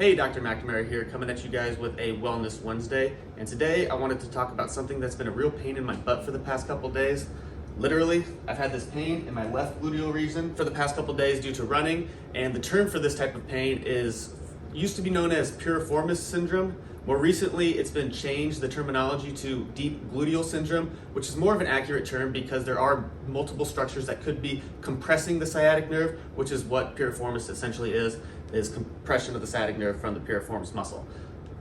Hey, Dr. McNamara here, coming at you guys with a Wellness Wednesday. And today I wanted to talk about something that's been a real pain in my butt for the past couple days. Literally, I've had this pain in my left gluteal region for the past couple days due to running. And the term for this type of pain used to be known as Piriformis syndrome. More recently, it's been changed, the terminology, to deep gluteal syndrome, which is more of an accurate term because there are multiple structures that could be compressing the sciatic nerve, which is what piriformis essentially is compression of the sciatic nerve from the piriformis muscle.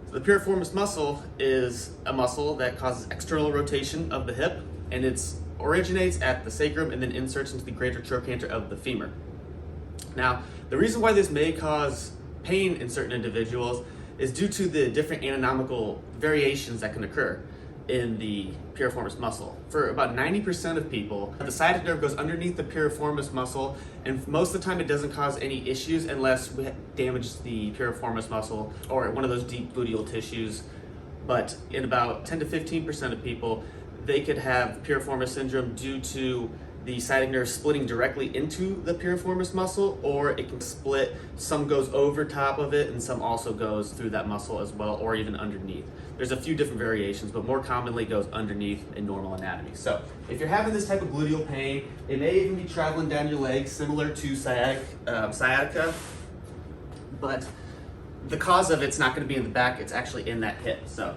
So the piriformis muscle is a muscle that causes external rotation of the hip, and it originates at the sacrum and then inserts into the greater trochanter of the femur. Now, the reason why this may cause pain in certain individuals is due to the different anatomical variations that can occur in the piriformis muscle. For about 90% of people, the sciatic nerve goes underneath the piriformis muscle, and most of the time it doesn't cause any issues unless we damage the piriformis muscle or one of those deep gluteal tissues. But in about 10 to 15% of people, they could have piriformis syndrome due to the sciatic nerve splitting directly into the piriformis muscle, or it can split. Some goes over top of it and some also goes through that muscle as well, or even underneath. There's a few different variations, but more commonly it goes underneath in normal anatomy. So if you're having this type of gluteal pain, it may even be traveling down your legs, similar to sciatica, but the cause of it's not going to be in the back, it's actually in that hip. So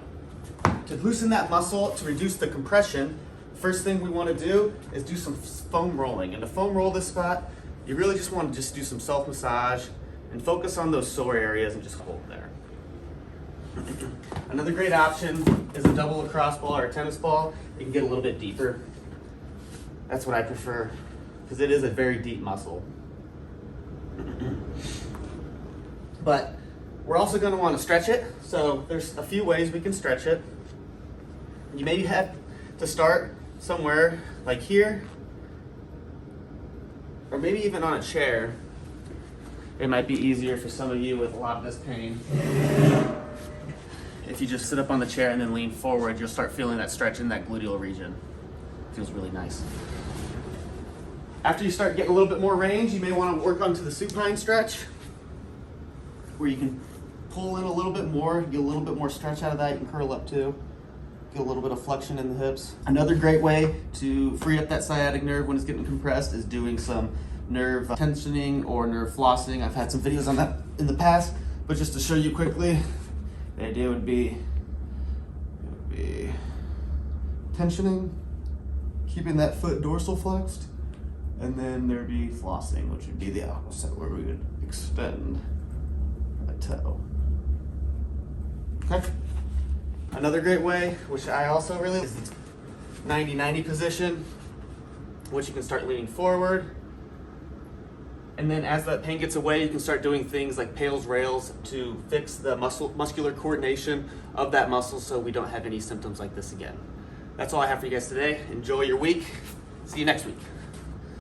to loosen that muscle, to reduce the compression, first thing we want to do is do some foam rolling. And to foam roll this spot, you really just want to do some self-massage and focus on those sore areas and just hold there. Another great option is a double lacrosse ball or a tennis ball. You can get a little bit deeper. That's what I prefer because it is a very deep muscle. But we're also going to want to stretch it. So there's a few ways we can stretch it. You may have to start somewhere like here, or maybe even on a chair. It might be easier for some of you with a lot of this pain. If you just sit up on the chair and then lean forward, you'll start feeling that stretch in that gluteal region. It feels really nice. After you start getting a little bit more range, you may want to work onto the supine stretch, where you can pull in a little bit more, get a little bit more stretch out of that. You can curl up too. Get a little bit of flexion in the hips. Another great way to free up that sciatic nerve when it's getting compressed is doing some nerve tensioning or nerve flossing. I've had some videos on that in the past, but just to show you quickly, the idea would be tensioning, keeping that foot dorsal flexed, and then there'd be flossing, which would be the opposite, where we would extend a toe. Okay. Another great way, which I also really like, is the 90-90 position, which you can start leaning forward. And then as that pain gets away, you can start doing things like Pale's rails to fix the muscular coordination of that muscle so we don't have any symptoms like this again. That's all I have for you guys today. Enjoy your week. See you next week.